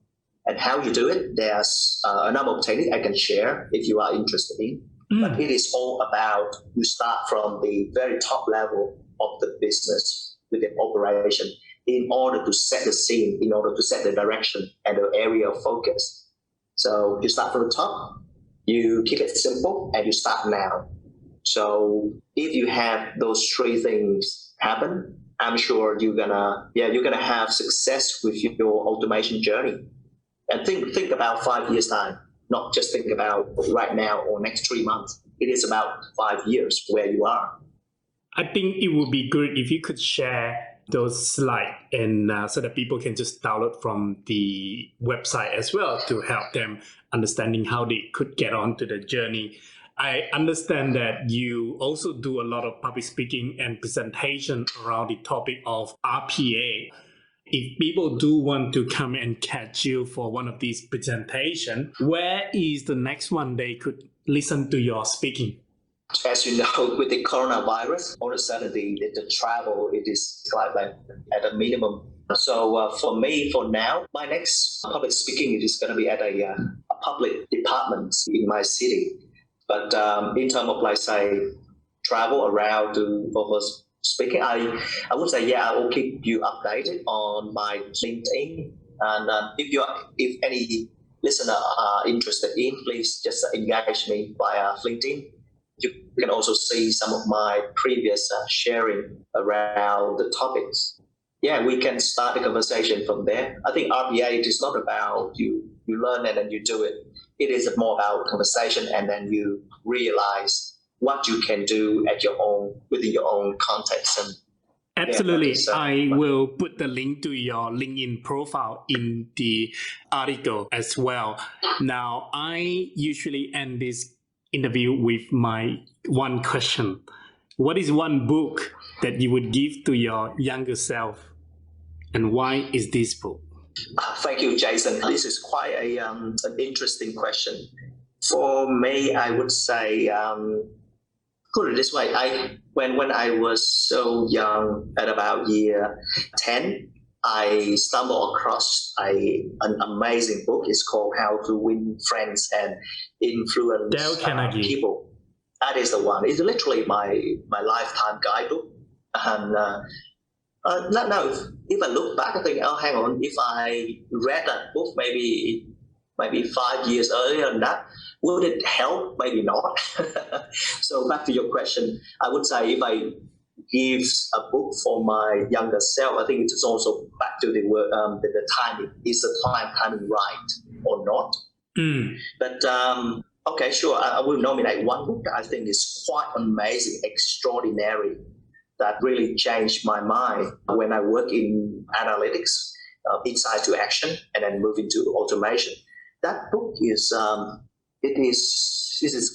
And how you do it, there's a number of techniques I can share if you are interested in. But it is all about you start from the very top level of the business with the operation in order to set the scene, in order to set the direction and the area of focus. So you start from the top, you keep it simple, and you start now. So if you have those three things happen, I'm sure you're gonna have success with your automation journey. And think about 5 years time, not just think about right now or next 3 months. It is about 5 years where you are. I think it would be good if you could share those slides and so that people can just download from the website as well to help them understanding how they could get on to the journey. I understand that you also do a lot of public speaking and presentation around the topic of RPA. If people do want to come and catch you for one of these presentations, where is the next one they could listen to your speaking? As you know, with the coronavirus, all of a sudden the travel, it is like at a minimum. So for me, for now, my next public speaking is going to be at a public department in my city. But in terms of, like, say, travel around for speaking, I would say, I will keep you updated on my LinkedIn. And if any listener are interested in, please just engage me via LinkedIn. You can also see some of my previous sharing around the topics. We can start the conversation from there. I think RPA is not about you learn and then you do it. It is more about conversation, and then you realize what you can do within your own context. And absolutely. I will put the link to your LinkedIn profile in the article as well. Now, I usually end this interview with my one question. What is one book that you would give to your younger self, and why is this book? Thank you, Jason. This is quite an interesting question. For me, I would say, put it this way, when I was so young, at about year 10, I stumbled across an amazing book. It's called How to Win Friends and Influence People. That is the one. It's literally my lifetime guidebook. And now, if I look back, I think, hang on, if I read that book maybe 5 years earlier than that, would it help? Maybe not. So back to your question, I would say if I give a book for my younger self, I think it's also back to the timing. Is the timing right or not? But okay, sure, I will nominate one book that I think is quite amazing, extraordinary, that really changed my mind when I work in analytics, insight to action, and then move into automation. That book is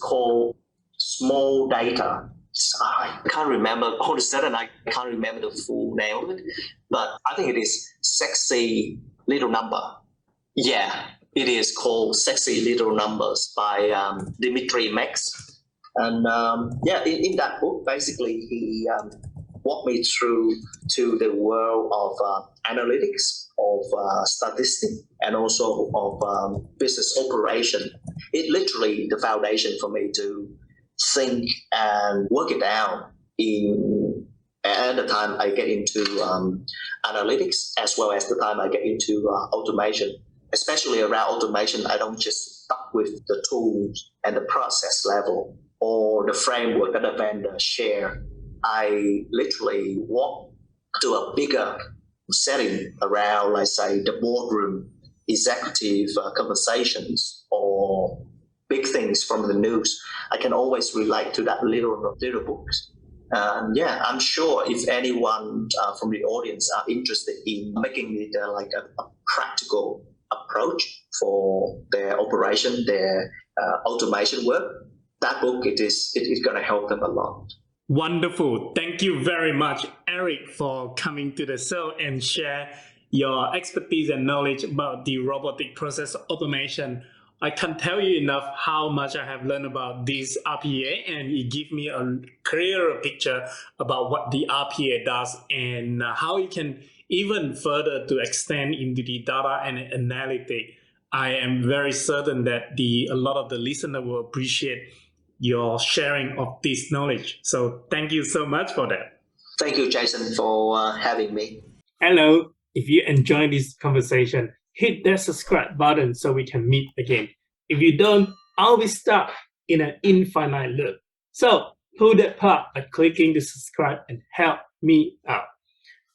called Small Data. I can't remember. All of a sudden, I can't remember the full name of it, but I think it is Sexy Little Number. It is called Sexy Little Numbers by Dimitri Max. And in that book, basically, he walked me through to the world of analytics, of statistics, and also of business operation. It literally the foundation for me to think and work it out at the time I get into analytics, as well as the time I get into automation. Especially around automation, I don't just stuck with the tools and the process level or the framework that the vendor share. I literally walk to a bigger setting around, let's say, the boardroom, executive conversations, or big things from the news. I can always relate to that little books. I'm sure if anyone from the audience are interested in making it like a practical approach for their operation, their automation work, that book it is going to help them a lot. Wonderful. Thank you very much, Eric, for coming to the show and share your expertise and knowledge about the robotic process automation. I can't tell you enough how much I have learned about this RPA, and it gives me a clearer picture about what the RPA does and how it can even further to extend into the data and analytics. I am very certain that a lot of the listeners will appreciate your sharing of this knowledge. So thank you so much for that. Thank you, Jason, for having me. Hello. If you enjoyed this conversation, hit that subscribe button so we can meet again. If you don't, I'll be stuck in an infinite loop. So pull that part by clicking the subscribe and help me out.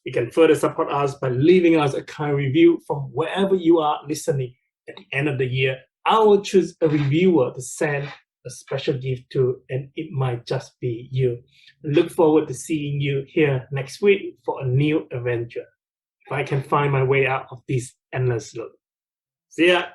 You can further support us by leaving us a kind review from wherever you are listening. At the end of the year, I will choose a reviewer to send a special gift to, and it might just be you. Look forward to seeing you here next week for a new adventure. If I can find my way out of this endless loop. See ya!